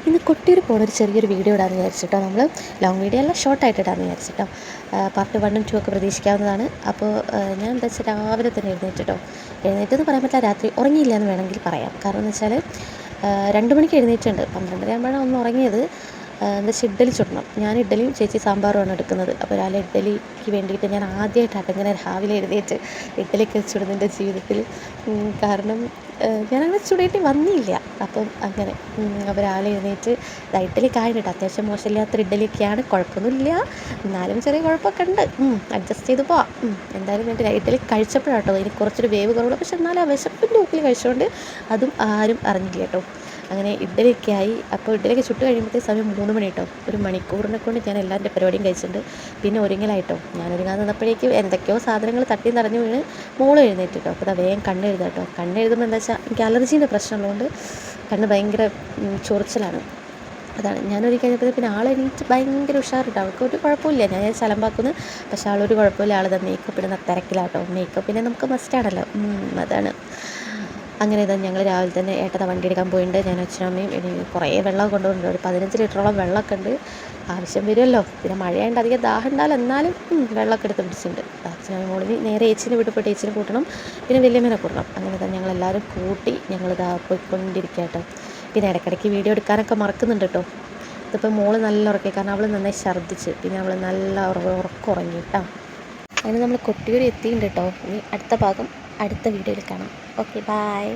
ഇന്ന് കൊട്ടിയൂർ പോകുന്നൊരു ചെറിയൊരു വീഡിയോ ഇടാമെന്ന് വിചാരിച്ചിട്ടോ. നമ്മൾ ലോങ് വീഡിയോ അല്ല, ഷോർട്ടായിട്ട് ഇടാമെന്ന് വിചാരിച്ചിട്ടോ. പാർട്ട് 1 ഉം 2 ഒക്കെ പ്രതീക്ഷിക്കാവുന്നതാണ്. അപ്പോൾ ഞാൻ എന്താ വെച്ചാൽ രാവിലെ തന്നെ എഴുന്നേറ്റിട്ടോ. എഴുന്നേറ്റെന്ന് പറയാൻ പറ്റില്ല, രാത്രി ഉറങ്ങിയില്ല എന്ന് വേണമെങ്കിൽ പറയാം. കാരണം എന്ന് വെച്ചാൽ 2 മണിക്ക് എഴുന്നേറ്റുണ്ട്. 12:30 ആകുമ്പോഴാണ് ഒന്ന് ഉറങ്ങിയത്. എന്താ വെച്ചാൽ ഇഡ്ഡലി ചുടണം. ഞാൻ ഇഡ്ഡലിയും ചേച്ചി സാമ്പാറുമാണ് എടുക്കുന്നത്. അപ്പോൾ രാവിലെ ഇഡ്ഡലിക്ക് വേണ്ടിയിട്ട് ഞാൻ ആദ്യമായിട്ടാണ് ഇങ്ങനെ രാവിലെ എഴുന്നേറ്റ് ഇഡ്ഡലിയൊക്കെ ചുടുന്നതിൻ്റെ ജീവിതത്തിൽ. കാരണം ഞാനങ്ങനെ ചുടേണ്ടി വന്നില്ല. അപ്പം അങ്ങനെ അപ്പോൾ രാവിലെ എഴുന്നേറ്റ് ഇഡ്ഡലി കായുണ്ട്. അത്യാവശ്യം മോശമില്ലാത്തൊരു ഇഡ്ഡലിയൊക്കെയാണ്, കുഴപ്പമൊന്നുമില്ല. എന്നാലും ചെറിയ കുഴപ്പമൊക്കെ ഉണ്ട്. അഡ്ജസ്റ്റ് ചെയ്ത് പോവാം. എന്തായാലും വേണ്ടി ഇഡ്ഡലി കഴിച്ചപ്പോഴാട്ടോ എനിക്ക് കുറച്ചൊരു വേവ് കുറവുള്ളൂ. പക്ഷെ എന്നാലും ആ വിശപ്പിൻ്റെ ഉപ്പിൽ കഴിച്ചുകൊണ്ട് അതും ആരും അറിഞ്ഞില്ല കേട്ടോ. അങ്ങനെ ഇഡ്ഡലിയൊക്കെ ആയി. അപ്പോൾ ഇഡ്ഡലിയൊക്കെ ചുട്ട് കഴിയുമ്പോഴത്തേക്ക് സമയം 3 മണി കേട്ടോ. ഒരു മണിക്കൂറിനെ കൊണ്ട് ഞാൻ എല്ലാവരുടെ പരിപാടിയും കഴിച്ചിട്ടുണ്ട്. പിന്നെ ഒരുങ്ങലായിട്ടോ. ഞാൻ ഒരുങ്ങാൻ നിന്നപ്പോഴേക്കും എന്തൊക്കെയോ സാധനങ്ങൾ തട്ടി നിറഞ്ഞ് വീണ് മോള് എഴുന്നേറ്റ് കേട്ടോ. അപ്പോൾ വേഗം കണ്ണെഴുതാം കേട്ടോ. കണ്ണെഴുതുമ്പോൾ എന്താ വെച്ചാൽ എനിക്ക് അലർജീൻ്റെ പ്രശ്നമുള്ളതുകൊണ്ട് കണ്ണ് ഭയങ്കര ചൊറിച്ചിലാണ്. അതാണ് ഞാനൊരു കഴിഞ്ഞപ്പോൾ പിന്നെ ആളെണീറ്റ് ഭയങ്കര ഉഷാറിട്ടോ. അവൾക്ക് ഒരു കുഴപ്പമില്ല. ഞാൻ ചലമ്പാക്കുന്നു, പക്ഷേ ആളൊരു കുഴപ്പമില്ല. ആളിതാ മേക്കപ്പ് ഇടുന്ന തിരക്കിലാട്ടോ. മേക്കപ്പ് പിന്നെ നമുക്ക് മസ്റ്റാണല്ലോ. അതാണ്. അങ്ങനെ ഇതാ ഞങ്ങൾ രാവിലെ തന്നെ ഏട്ടത വണ്ടി എടുക്കാൻ പോയിട്ടുണ്ട്. ഞാൻ അച്ഛനും അമ്മയും ഇനി കുറേ വെള്ളം കൊണ്ടുപോകുന്നുണ്ട്. ഒരു 15 ലിറ്ററോളം വെള്ളമൊക്കെ ഉണ്ട്. ആവശ്യം വരുമല്ലോ. പിന്നെ മഴയായതുകൊണ്ട് അധികം ദാഹം ഉണ്ടാവില്ല, എന്നാലും വെള്ളമൊക്കെ എടുത്ത് പിടിച്ചിട്ടുണ്ട്. അച്ഛനും മോളിന് നേരെ ഏച്ചിനെ വീട്ടിൽ പോയിട്ട് ഏച്ചിനെ കൂട്ടണം, പിന്നെ വലിയമ്മേനെ കൂട്ടണം. അങ്ങനെ തന്നെ ഞങ്ങളെല്ലാവരും കൂട്ടി ഞങ്ങളിതാ പോയിക്കൊണ്ടിരിക്കുക കേട്ടോ. പിന്നെ ഇടയ്ക്കിടയ്ക്ക് വീഡിയോ എടുക്കാനൊക്കെ മറക്കുന്നുണ്ട് കേട്ടോ. ഇതിപ്പോൾ മോള് നല്ല ഉറക്കി, കാരണം അവൾ നന്നായി ഛർദ്ദിച്ച്, പിന്നെ അവൾ നല്ല ഉറങ്ങി കേട്ടോ. അങ്ങനെ നമ്മൾ കൊട്ടിയൂർ എത്തിയിട്ടുണ്ട് കേട്ടോ. ഇനി അടുത്ത ഭാഗം അടുത്ത വീഡിയോയിൽ കാണാം. Okay, by.